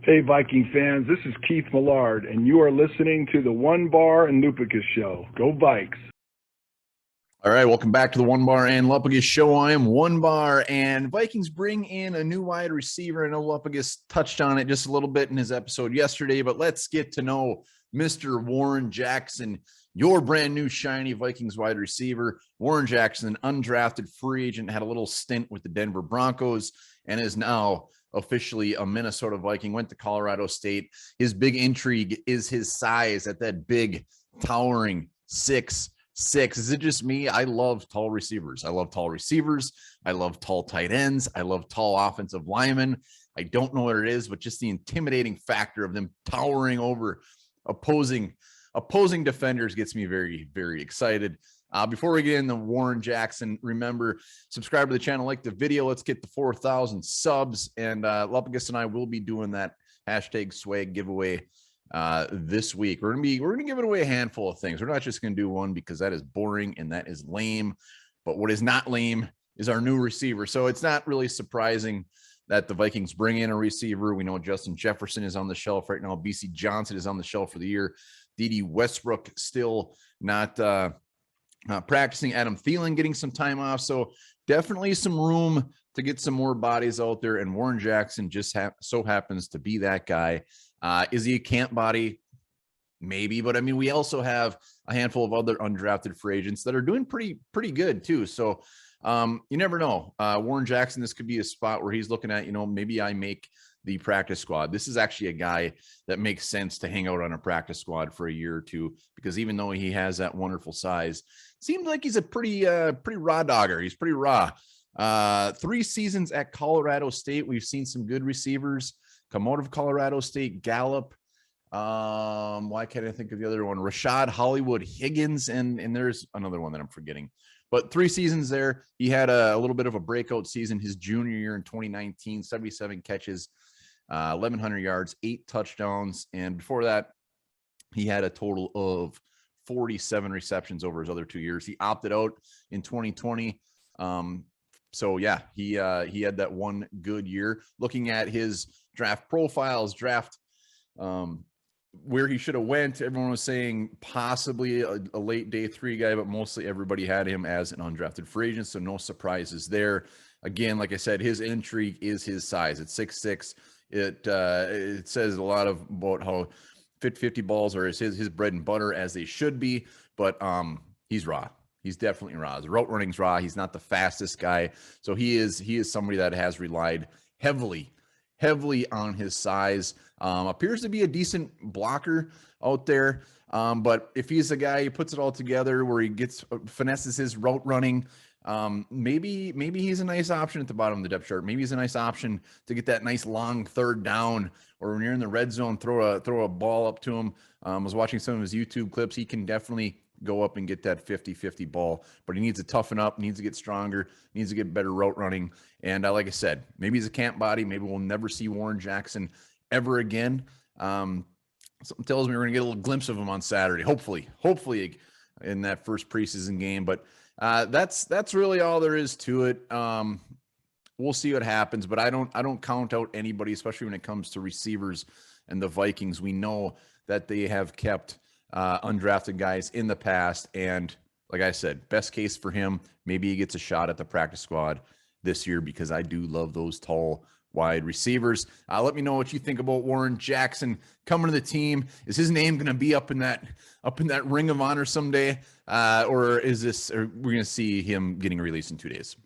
Hey, Viking fans, this is Keith Millard, and you are listening to the One Bar and Lupicus Show. Go Vikes! All right, welcome back to the One Bar and Lupicus Show. I am One Bar, and Vikings bring in a new wide receiver. I know Lupicus touched on it just a little bit in his episode yesterday, but let's get to know Mr. Warren Jackson, your brand new shiny Vikings wide receiver. Warren Jackson, undrafted free agent, had a little stint with the Denver Broncos and is now officially a Minnesota Viking, went to Colorado State. His big intrigue is his size at that big, towering 6'6". Is it just me? I love tall receivers. I love tall receivers. I love tall tight ends. I love tall offensive linemen. I don't know what it is, but just the intimidating factor of them towering over opposing defenders gets me very, very excited. Before we get into Warren Jackson, remember, subscribe to the channel, like the video. Let's get to 4,000 subs. And Lupicus and I will be doing that hashtag swag giveaway this week. We're gonna give it away a handful of things. We're not just gonna do one because that is boring and that is lame. But what is not lame is our new receiver. So it's not really surprising that the Vikings bring in a receiver. We know Justin Jefferson is on the shelf right now. BC Johnson is on the shelf for the year. D.D. Westbrook still not practicing. Adam Thielen getting some time off. So definitely some room to get some more bodies out there. And Warren Jackson just so happens to be that guy. Is he a camp body? Maybe, but I mean, we also have a handful of other undrafted free agents that are doing pretty good too. So you never know. Warren Jackson, this could be a spot where he's looking at, maybe I make the practice squad. This is actually a guy that makes sense to hang out on a practice squad for a year or two, because even though he has that wonderful size, seems like he's a pretty raw dogger. He's pretty raw. 3 seasons at Colorado State. We've seen some good receivers come out of Colorado State. Gallup. Why can't I think of the other one? Rashad Hollywood Higgins. And there's another one that I'm forgetting. But 3 seasons there. He had a little bit of a breakout season his junior year in 2019, 77 catches, 1,100 yards, 8 touchdowns. And before that, he had a total of 47 receptions over his other 2 years. He opted out in 2020. So yeah, he had that one good year. Looking at his draft profiles, where he should have went, everyone was saying possibly a late day 3 guy, but mostly everybody had him as an undrafted free agent. So no surprises there. Again, like I said, his intrigue is his size. It's 6'6". It says a lot about how 50 balls are his bread and butter, as they should be, but he's raw. He's definitely raw. His route running's raw. He's not the fastest guy. So he is somebody that has relied heavily on his size. Appears to be a decent blocker out there. But if he's a guy who puts it all together where he finesses his route running, maybe he's a nice option at the bottom of the depth chart. Maybe he's a nice option to get that nice long 3rd down, or when you're in the red zone, throw a ball up to him. I was watching some of his YouTube clips. He can definitely go up and get that 50-50 ball, but he needs to toughen up, needs to get stronger, needs to get better route running. And like I said, maybe he's a camp body. Maybe we'll never see Warren Jackson ever again. Something tells me we're gonna get a little glimpse of him on Saturday, hopefully in that first preseason game. But that's really all there is to it. We'll see what happens, but I don't count out anybody, especially when it comes to receivers and the Vikings. We know that they have kept undrafted guys in the past, and like I said, best case for him, maybe he gets a shot at the practice squad this year, because I do love those tall wide receivers. Let me know what you think about Warren Jackson coming to the team. Is his name going to be up in that Ring of Honor someday, or are we going to see him getting released in 2 days?